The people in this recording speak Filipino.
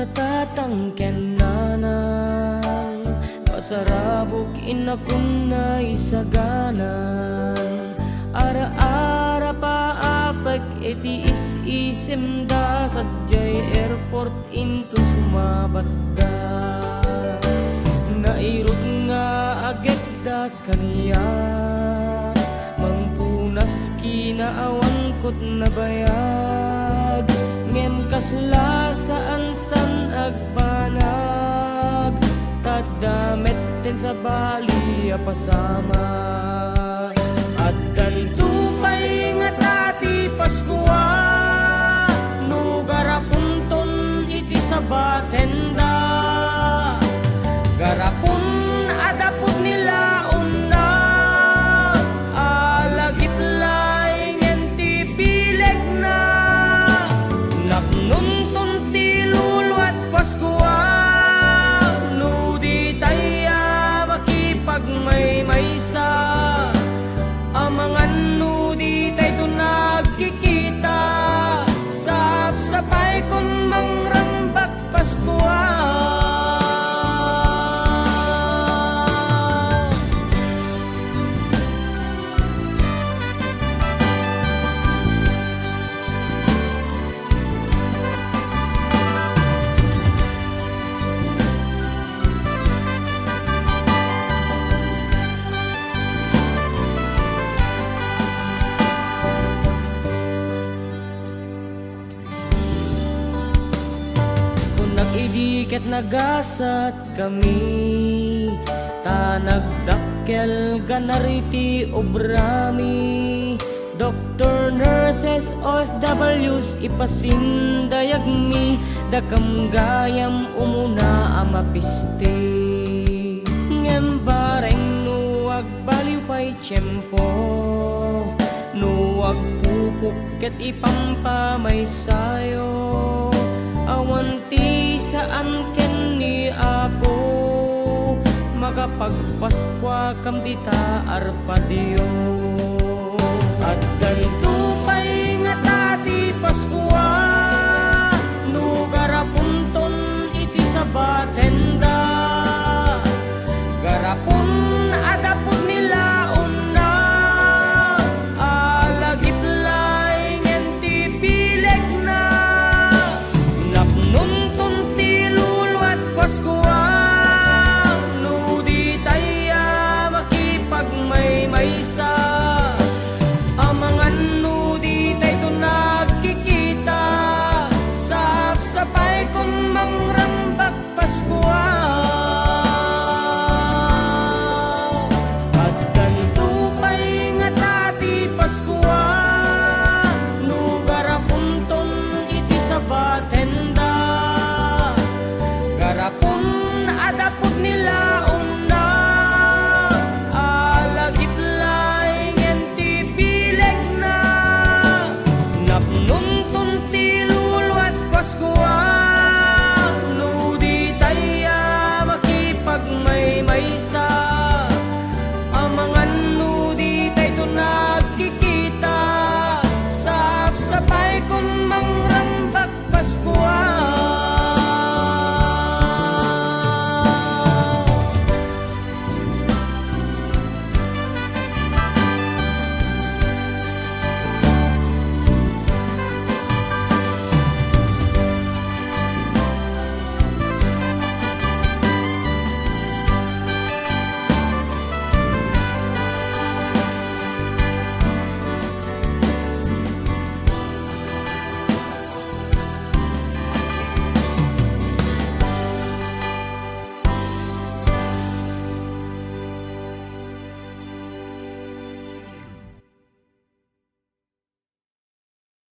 Natatangken nanang pasarabok inakun na isaganan. Ara-ara pa apag iti is-isim da sadyay airport into sumabat da. Nairog nga agad da kaniya mangpunas kinaawan kot na bayag. Ngem kasla saan san agbanag tadamet ten sa bali apasama. At tupay nga tati Paskua no garapunton iti sabatenda. Garapun adapot nila unna alagiplay ngenti pileg na. Naknuntun ti Lulu at Paskua no di taya makipagmaymaysa. Amangan no di tayo nagkikita sapsapay kun mangrambak Paskua. Idiket nagasat kami ta nagdakkel ganariti obrami. Doctor, nurses, OFWs ipasindayag mi dakam gayam umuna amapisti. Ngem bareng nuwag baliw pa'y tiyempo nuwag pupuk ket ipampamay sayo. Awanti saan ken ni Apo makapagpaskwa kam dita arpadio. At tupay nga tati Paskua no garapunton iti sabatenda.